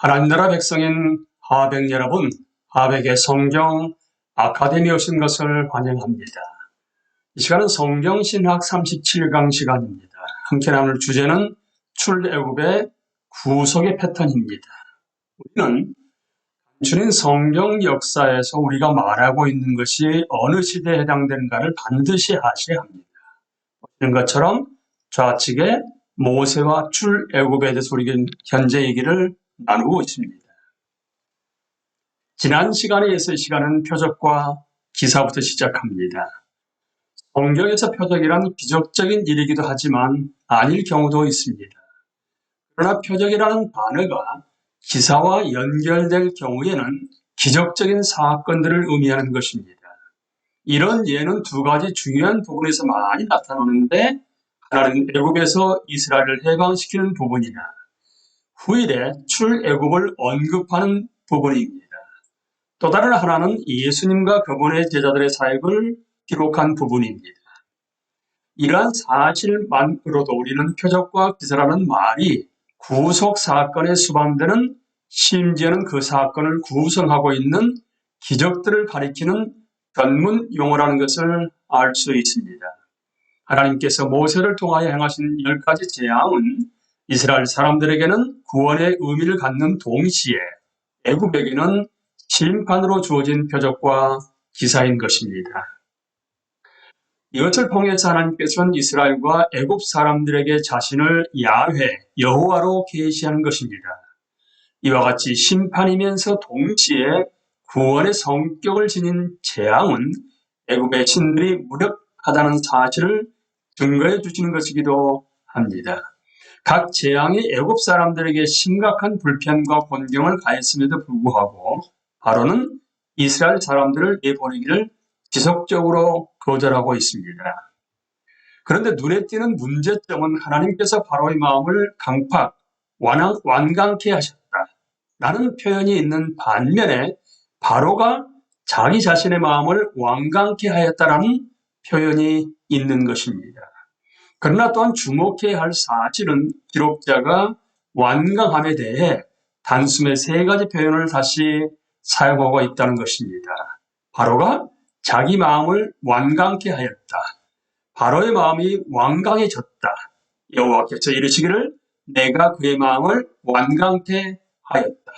하나님 나라 백성인 하백 여러분, 하백의 성경 아카데미에 오신 것을 환영합니다. 이 시간은 성경신학 37강 시간입니다. 함께 나눌 주제는 출애굽의 구속의 패턴입니다. 우리는 단순히 성경 역사에서 우리가 말하고 있는 것이 어느 시대에 해당되는가를 반드시 아셔야 합니다. 보시는 것처럼 좌측에 모세와 출애굽에 대해서 우리가 현재 얘기를 나누고 있습니다. 지난 시간에 이어서 이 시간은 표적과 기사부터 시작합니다. 성경에서 표적이란 기적적인 일이기도 하지만 아닐 경우도 있습니다. 그러나 표적이라는 단어가 기사와 연결될 경우에는 기적적인 사건들을 의미하는 것입니다. 이런 예는 두 가지 중요한 부분에서 많이 나타나는데, 하나는 애굽에서 이스라엘을 해방시키는 부분이나 후일에 출애굽을 언급하는 부분입니다. 또 다른 하나는 예수님과 그분의 제자들의 사역을 기록한 부분입니다. 이러한 사실만으로도 우리는 표적과 기사라는 말이 구속 사건에 수반되는, 심지어는 그 사건을 구성하고 있는 기적들을 가리키는 전문 용어라는 것을 알 수 있습니다. 하나님께서 모세를 통하여 행하신 10가지 재앙은 이스라엘 사람들에게는 구원의 의미를 갖는 동시에 애굽에게는 심판으로 주어진 표적과 기사인 것입니다. 이것을 통해서 하나님께서는 이스라엘과 애굽 사람들에게 자신을 야훼, 여호와로 계시하는 것입니다. 이와 같이 심판이면서 동시에 구원의 성격을 지닌 재앙은 애굽의 신들이 무력하다는 사실을 증거해 주시는 것이기도 합니다. 각 재앙이 애굽 사람들에게 심각한 불편과 곤경을 가했음에도 불구하고 바로는 이스라엘 사람들을 내보내기를 지속적으로 거절하고 있습니다. 그런데 눈에 띄는 문제점은 하나님께서 바로의 마음을 강팍, 완강케 하셨다라는 표현이 있는 반면에 바로가 자기 자신의 마음을 완강케 하였다라는 표현이 있는 것입니다. 그러나 또한 주목해야 할 사실은 기록자가 완강함에 대해 단숨에 3가지 표현을 다시 사용하고 있다는 것입니다. 바로가 자기 마음을 완강케 하였다. 바로의 마음이 완강해졌다. 여호와께서 이르시기를 내가 그의 마음을 완강케 하였다.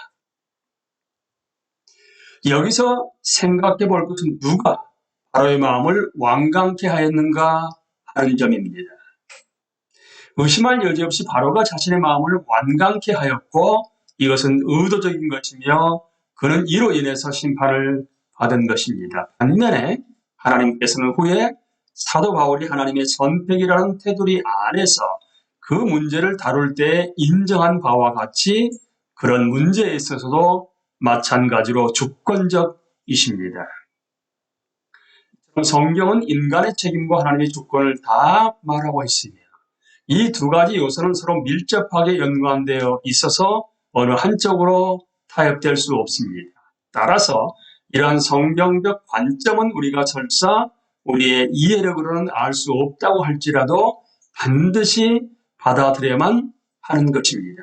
여기서 생각해 볼 것은 누가 바로의 마음을 완강케 하였는가 하는 점입니다. 의심할 여지 없이 바로가 자신의 마음을 완강케 하였고 이것은 의도적인 것이며 그는 이로 인해서 심판을 받은 것입니다. 반면에 하나님께서는 후에 사도 바울이 하나님의 선택이라는 테두리 안에서 그 문제를 다룰 때 인정한 바와 같이 그런 문제에 있어서도 마찬가지로 주권적이십니다. 성경은 인간의 책임과 하나님의 주권을 다 말하고 있으며 이 두 가지 요소는 서로 밀접하게 연관되어 있어서 어느 한쪽으로 타협될 수 없습니다. 따라서 이러한 성경적 관점은 우리가 설사 우리의 이해력으로는 알 수 없다고 할지라도 반드시 받아들여야만 하는 것입니다.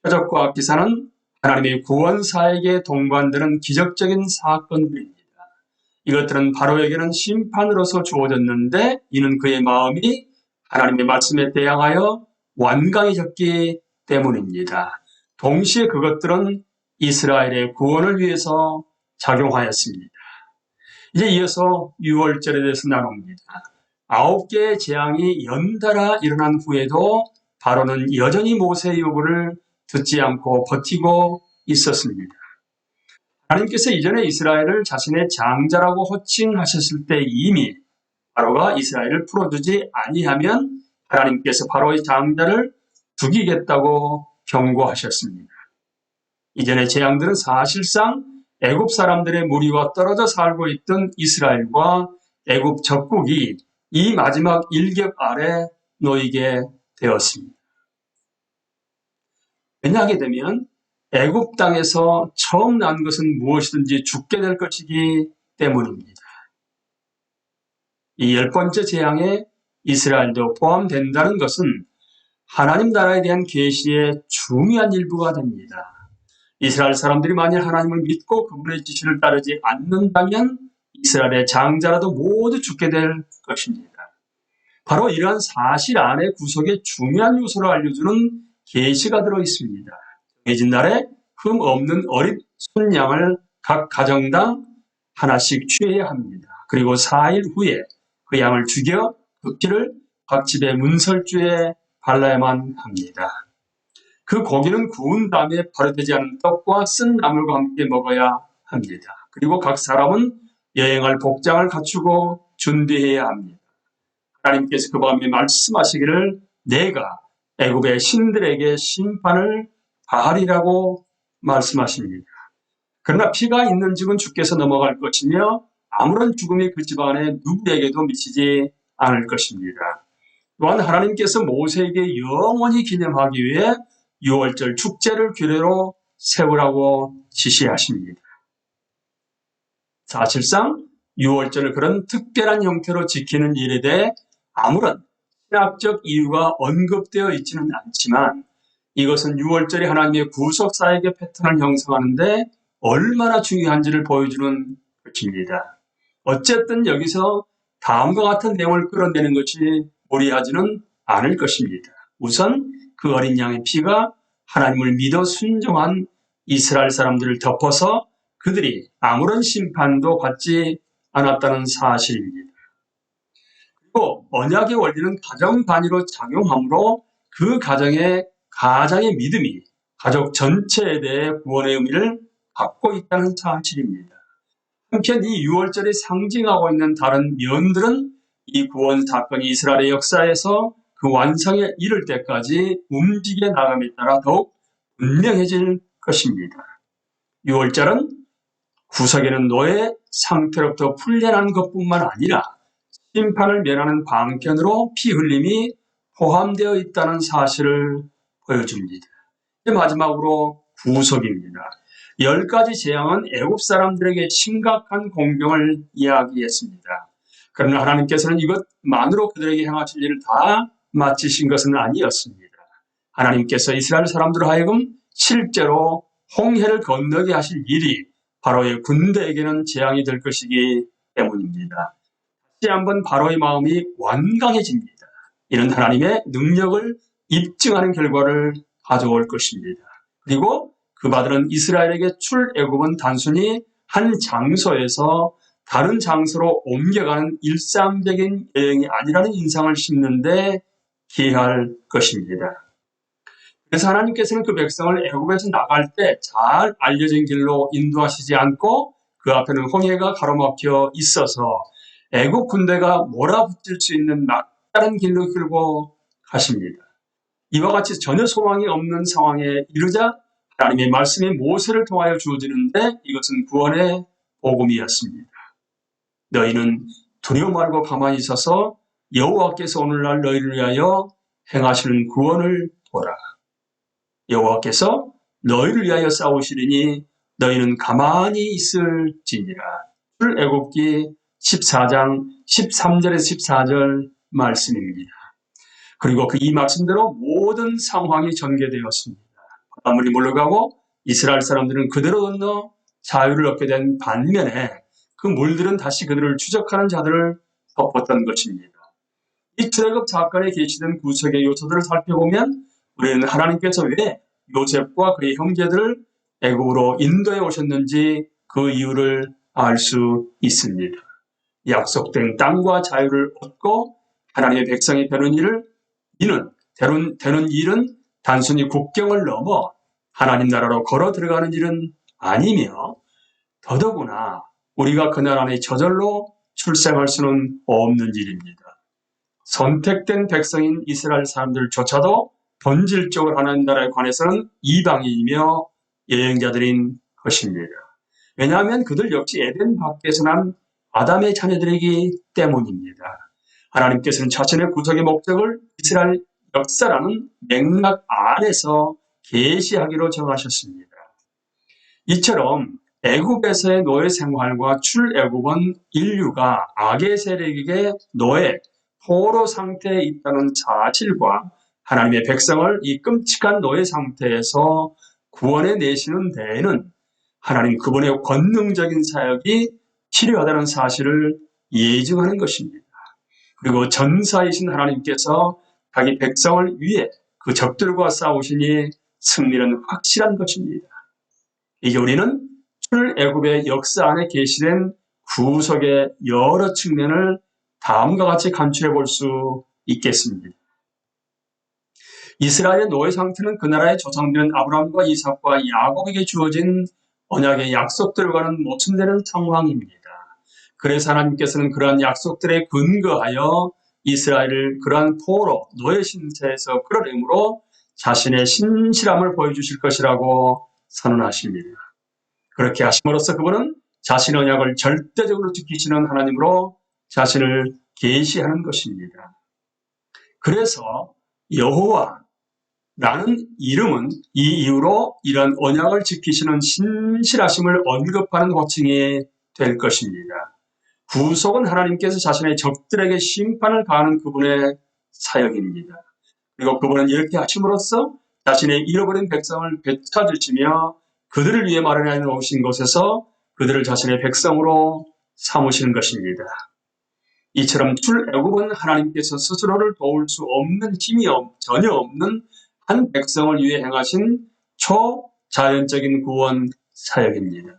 표적과 기사는 하나님의 구원사에게 동반되는 기적적인 사건들입니다. 이것들은 바로에게는 심판으로서 주어졌는데 이는 그의 마음이 하나님의 말씀에 대항하여 완강해졌기 때문입니다. 동시에 그것들은 이스라엘의 구원을 위해서 작용하였습니다. 이제 이어서 6월절에 대해서 나눕니다. 9개의 재앙이 연달아 일어난 후에도 바로는 여전히 모세의 요구를 듣지 않고 버티고 있었습니다. 하나님께서 이전에 이스라엘을 자신의 장자라고 호칭하셨을 때 이미 바로가 이스라엘을 풀어주지 아니하면 하나님께서 바로의 장자를 죽이겠다고 경고하셨습니다. 이전의 재앙들은 사실상 애굽 사람들의 무리와 떨어져 살고 있던 이스라엘과 애굽 적국이 이 마지막 일격 아래 놓이게 되었습니다. 왜냐하게 되면 애굽 땅에서 처음 난 것은 무엇이든지 죽게 될 것이기 때문입니다. 이 10번째 재앙에 이스라엘도 포함된다는 것은 하나님 나라에 대한 계시의 중요한 일부가 됩니다. 이스라엘 사람들이 만일 하나님을 믿고 그분의 지시를 따르지 않는다면 이스라엘의 장자라도 모두 죽게 될 것입니다. 바로 이러한 사실 안에 구속의 중요한 요소를 알려주는 계시가 들어있습니다. 정해진 날에 흠 없는 어린 순양을 각 가정당 하나씩 취해야 합니다. 그리고 4일 후에 그 양을 죽여 그 피를 각 집의 문설주에 발라야만 합니다. 그 고기는 구운 다음에 발효되지 않은 떡과 쓴 나물과 함께 먹어야 합니다. 그리고 각 사람은 여행할 복장을 갖추고 준비해야 합니다. 하나님께서 그 밤에 말씀하시기를 내가 애굽의 신들에게 심판을 가하리라고 말씀하십니다. 그러나 피가 있는 집은 주께서 넘어갈 것이며 아무런 죽음이 그 집안에 누구에게도 미치지 않을 것입니다. 또한 하나님께서 모세에게 영원히 기념하기 위해 유월절 축제를 규례로 세우라고 지시하십니다. 사실상 유월절을 그런 특별한 형태로 지키는 일에 대해 아무런 신학적 이유가 언급되어 있지는 않지만 이것은 유월절이 하나님의 구속사역의 패턴을 형성하는데 얼마나 중요한지를 보여주는 것입니다. 어쨌든 여기서 다음과 같은 내용을 끌어내는 것이 무리하지는 않을 것입니다. 우선 그 어린 양의 피가 하나님을 믿어 순종한 이스라엘 사람들을 덮어서 그들이 아무런 심판도 받지 않았다는 사실입니다. 그리고 언약의 원리는 가정 단위로 작용하므로 그 가장의 믿음이 가족 전체에 대해 구원의 의미를 갖고 있다는 사실입니다. 한편 이 유월절이 상징하고 있는 다른 면들은 이 구원 사건이 이스라엘의 역사에서 그 완성에 이를 때까지 움직여 나감에 따라 더욱 분명해질 것입니다. 유월절은 구속에는 노예 상태로부터 풀려난 것뿐만 아니라 심판을 면하는 방편으로 피 흘림이 포함되어 있다는 사실을 보여줍니다. 마지막으로 구속입니다. 10가지 재앙은 애굽 사람들에게 심각한 공경을 이야기했습니다. 그러나 하나님께서는 이것만으로 그들에게 행하실 일을 다 마치신 것은 아니었습니다. 하나님께서 이스라엘 사람들을 하여금 실제로 홍해를 건너게 하실 일이 바로의 군대에게는 재앙이 될 것이기 때문입니다. 다시 한번 바로의 마음이 완강해집니다. 이는 하나님의 능력을 입증하는 결과를 가져올 것입니다. 그리고 그 바들은 이스라엘에게 출애굽은 단순히 한 장소에서 다른 장소로 옮겨가는 일상적인 여행이 아니라는 인상을 심는데 기할 것입니다. 그래서 하나님께서는 그 백성을 애굽에서 나갈 때 잘 알려진 길로 인도하시지 않고 그 앞에는 홍해가 가로막혀 있어서 애굽 군대가 몰아붙일 수 있는 막다른 길로 끌고 가십니다. 이와 같이 전혀 소망이 없는 상황에 이르자 하나님의 말씀이 모세를 통하여 주어지는데 이것은 구원의 복음이었습니다. 너희는 두려워 말고 가만히 있어서 여호와께서 오늘날 너희를 위하여 행하시는 구원을 보라. 여호와께서 너희를 위하여 싸우시리니 너희는 가만히 있을지니라. 출애굽기 14장 13절에서 14절 말씀입니다. 그리고 이 말씀대로 모든 상황이 전개되었습니다. 바닷물이 물러가고 이스라엘 사람들은 그대로 건너 자유를 얻게 된 반면에 그 물들은 다시 그들을 추적하는 자들을 덮었던 것입니다. 이 출애굽 사건에 계시된 구속의 요소들을 살펴보면 우리는 하나님께서 왜 요셉과 그의 형제들을 애굽으로 인도해 오셨는지 그 이유를 알 수 있습니다. 약속된 땅과 자유를 얻고 하나님의 백성이 되는 일은 단순히 국경을 넘어 하나님 나라로 걸어 들어가는 일은 아니며 더더구나 우리가 그날 안에 저절로 출생할 수는 없는 일입니다. 선택된 백성인 이스라엘 사람들조차도 본질적으로 하나님 나라에 관해서는 이방인이며 여행자들인 것입니다. 왜냐하면 그들 역시 에덴 밖에서 난 아담의 자녀들이기 때문입니다. 하나님께서는 자신의 구속의 목적을 이스라엘 역사라는 맥락 안에서 계시하기로 정하셨습니다. 이처럼 애굽에서의 노예 생활과 출애굽은 인류가 악의 세력에게 노예, 포로 상태에 있다는 사실과 하나님의 백성을 이 끔찍한 노예 상태에서 구원해 내시는 데에는 하나님 그분의 권능적인 사역이 필요하다는 사실을 예증하는 것입니다. 그리고 전사이신 하나님께서 자기 백성을 위해 그 적들과 싸우시니 승리는 확실한 것입니다. 이제 우리는 출애굽의 역사 안에 계시된 구속의 여러 측면을 다음과 같이 간추려 볼 수 있겠습니다. 이스라엘의 노예 상태는 그 나라의 조상들은 아브라함과 이삭과 야곱에게 주어진 언약의 약속들과는 모순되는 상황입니다. 그래서 하나님께서는 그러한 약속들에 근거하여 이스라엘을 그러한 포로 노예 신세에서 끌어내므로 자신의 신실함을 보여주실 것이라고 선언하십니다. 그렇게 하심으로써 그분은 자신의 언약을 절대적으로 지키시는 하나님으로 자신을 계시하는 것입니다. 그래서 여호와라는 이름은 이 이후로 이런 언약을 지키시는 신실하심을 언급하는 호칭이 될 것입니다. 구속은 하나님께서 자신의 적들에게 심판을 가하는 그분의 사역입니다. 그리고 그분은 이렇게 하심으로써 자신의 잃어버린 백성을 되찾으시며 그들을 위해 마련해 놓으신 곳에서 그들을 자신의 백성으로 삼으시는 것입니다. 이처럼 출애굽은 하나님께서 스스로를 도울 수 없는 힘이 전혀 없는 한 백성을 위해 행하신 초자연적인 구원 사역입니다.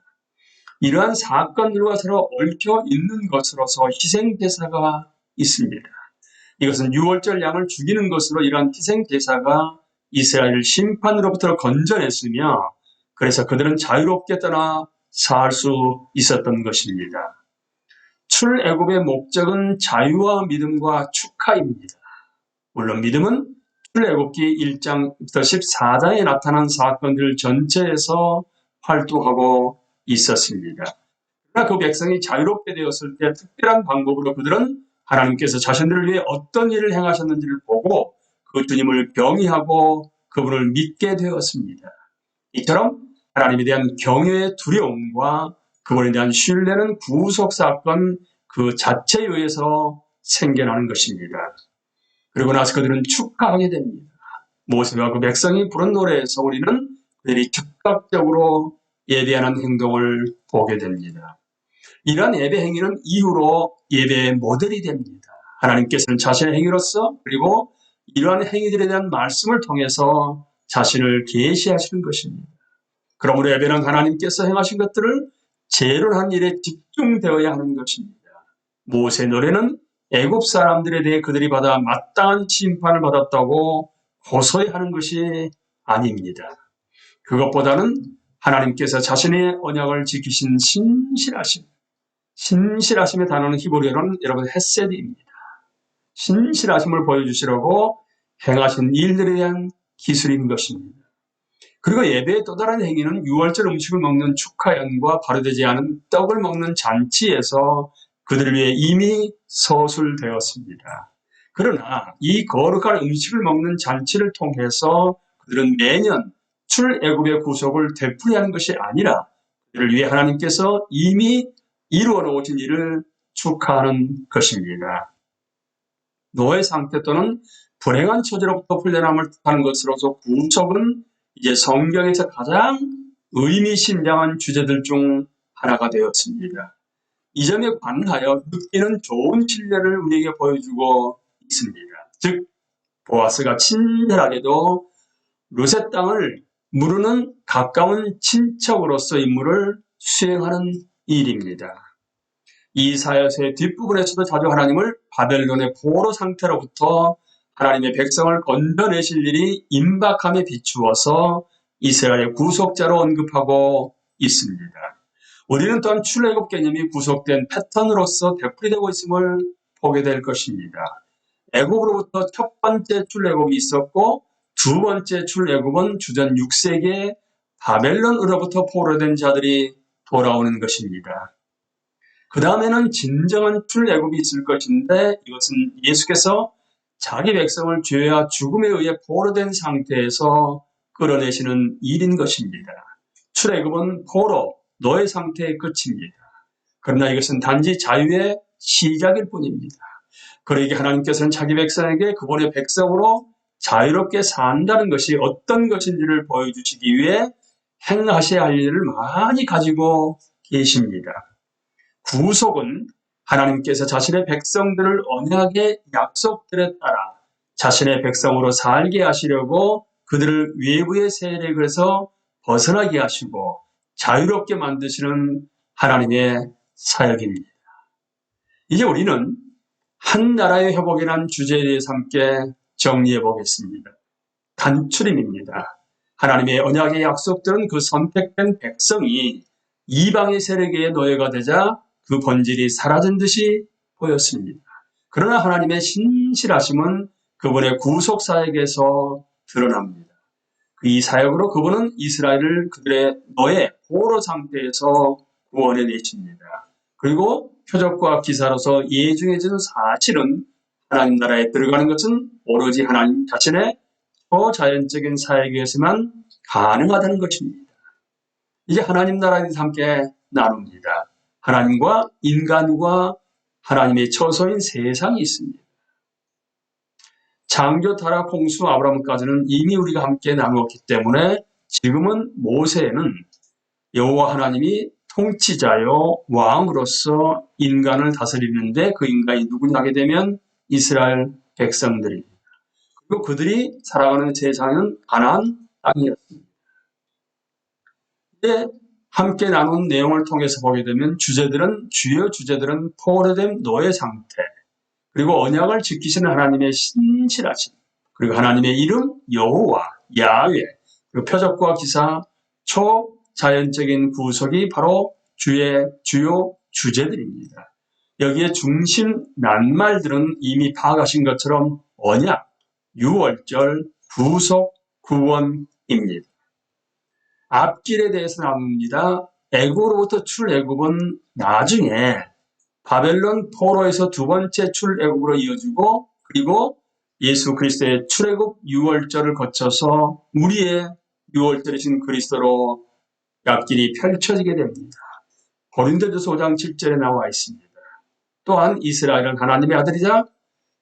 이러한 사건들과 서로 얽혀 있는 것으로서 희생제사가 있습니다. 이것은 유월절 양을 죽이는 것으로 이러한 희생제사가 이스라엘을 심판으로부터 건져냈으며 그래서 그들은 자유롭게 떠나 살 수 있었던 것입니다. 출애굽의 목적은 자유와 믿음과 축하입니다. 물론 믿음은 출애굽기 1장부터 14장에 나타난 사건들 전체에서 활동하고 있었습니다. 그러나 그 백성이 자유롭게 되었을 때 특별한 방법으로 그들은 하나님께서 자신들을 위해 어떤 일을 행하셨는지를 보고 그 주님을 경외하고 그분을 믿게 되었습니다. 이처럼 하나님에 대한 경외의 두려움과 그분에 대한 신뢰는 구속 사건 그 자체에 의해서 생겨나는 것입니다. 그리고 나서 그들은 축하하게 됩니다. 모세와 그 백성이 부른 노래에서 우리는 그들이 즉각적으로 예배하는 행동을 보게 됩니다. 이러한 예배 행위는 이후로 예배의 모델이 됩니다. 하나님께서는 자신의 행위로서 그리고 이러한 행위들에 대한 말씀을 통해서 자신을 계시하시는 것입니다. 그러므로 예배는 하나님께서 행하신 것들을 재론한 일에 집중되어야 하는 것입니다. 모세 노래는 애굽 사람들에 대해 그들이 받아 마땅한 심판을 받았다고 고소해하는 것이 아닙니다. 그것보다는 하나님께서 자신의 언약을 지키신 신실하심의 단어는 히브리어로는 여러분 헤세드입니다. 신실하심을 보여주시려고 행하신 일들에 대한 기술인 것입니다. 그리고 예배의 또 다른 행위는 유월절 음식을 먹는 축하연과 발효되지 않은 떡을 먹는 잔치에서 그들을 위해 이미 서술되었습니다. 그러나 이 거룩한 음식을 먹는 잔치를 통해서 그들은 매년 출애굽의 구속을 되풀이하는 것이 아니라 그들을 위해 하나님께서 이미 이루어 놓으신 일을 축하하는 것입니다. 노예 상태 또는 불행한 처지로부터 풀려남을 뜻하는 것으로서 구속은 이제 성경에서 가장 의미심장한 주제들 중 하나가 되었습니다. 이 점에 관하여 느끼는 좋은 신뢰를 우리에게 보여주고 있습니다. 즉 보아스가 친절하게도 르셋 땅을 무르는 가까운 친척으로서 임무를 수행하는 일입니다. 이사야서의 뒷부분에서도 자주 하나님을 바벨론의 포로 상태로부터 하나님의 백성을 건져내실 일이 임박함에 비추어서 이스라엘의 구속자로 언급하고 있습니다. 우리는 또한 출애굽 개념이 구속된 패턴으로서 되풀이되고 있음을 보게 될 것입니다. 애굽으로부터 첫 번째 출애굽이 있었고 두 번째 출애굽은 주전 6세기에 바벨론으로부터 포로된 자들이 돌아오는 것입니다. 그 다음에는 진정한 출애굽이 있을 것인데 이것은 예수께서 자기 백성을 죄와 죽음에 의해 포로된 상태에서 끌어내시는 일인 것입니다. 출애굽은 포로, 노예 상태의 끝입니다. 그러나 이것은 단지 자유의 시작일 뿐입니다. 그러기에 하나님께서는 자기 백성에게 그분의 백성으로 자유롭게 산다는 것이 어떤 것인지를 보여주시기 위해 행하셔야 할 일을 많이 가지고 계십니다. 구속은 하나님께서 자신의 백성들을 언약의 약속들에 따라 자신의 백성으로 살게 하시려고 그들을 외부의 세력에서 벗어나게 하시고 자유롭게 만드시는 하나님의 사역입니다. 이제 우리는 한 나라의 회복이라는 주제에 대해서 함께 정리해 보겠습니다. 단추림입니다. 하나님의 언약의 약속들은 그 선택된 백성이 이방의 세력의 노예가 되자 그 본질이 사라진 듯이 보였습니다. 그러나 하나님의 신실하심은 그분의 구속 사역에서 드러납니다. 이 사역으로 그분은 이스라엘을 그들의 노예, 포로 상태에서 구원해 내십니다. 그리고 표적과 기사로서 예중해진 사실은 하나님 나라에 들어가는 것은 오로지 하나님 자신의 초자연적인 사역에서만 가능하다는 것입니다. 이제 하나님 나라에 대해서 함께 나눕니다. 하나님과 인간과 하나님의 처소인 세상이 있습니다. 창조, 타락, 홍수, 아브라함까지는 이미 우리가 함께 나누었기 때문에 지금은 모세는 여호와 하나님이 통치자요 왕으로서 인간을 다스리는데 그 인간이 누구냐 하게 되면 이스라엘 백성들입니다. 그리고 그들이 살아가는 세상은 가나안 땅이었습니다. 이제 함께 나눈 내용을 통해서 보게 되면 주요 주제들은 포로된 노예 상태, 그리고 언약을 지키시는 하나님의 신실하심, 그리고 하나님의 이름 여호와, 야훼, 그리고 표적과 기사, 초자연적인 구속이 바로 주요 주제들입니다. 여기에 중심 낱말들은 이미 파악하신 것처럼 언약, 유월절, 구속, 구원입니다. 앞길에 대해서 나눕니다. 애굽으로부터 출애굽은 나중에 바벨론 포로에서 두 번째 출애굽으로 이어지고 그리고 예수 그리스도의 출애굽 유월절을 거쳐서 우리의 유월절이신 그리스도로 앞길이 펼쳐지게 됩니다. 고린도전서 5장 7절에 나와 있습니다. 또한 이스라엘은 하나님의 아들이자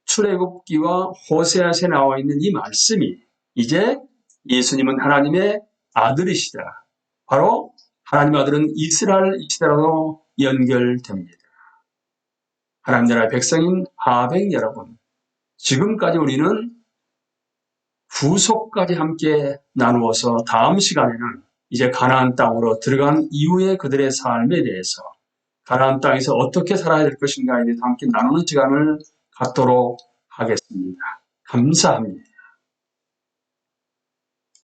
출애굽기와 호세아서에 나와 있는 이 말씀이 이제 예수님은 하나님의 아들이시다. 바로 하나님의 아들은 이스라엘이시다로 연결됩니다. 하나님 나라의 백성인 하백 여러분, 지금까지 우리는 구속까지 함께 나누어서 다음 시간에는 이제 가나안 땅으로 들어간 이후의 그들의 삶에 대해서 가나안 땅에서 어떻게 살아야 될 것인가에 대해서 함께 나누는 시간을 갖도록 하겠습니다. 감사합니다.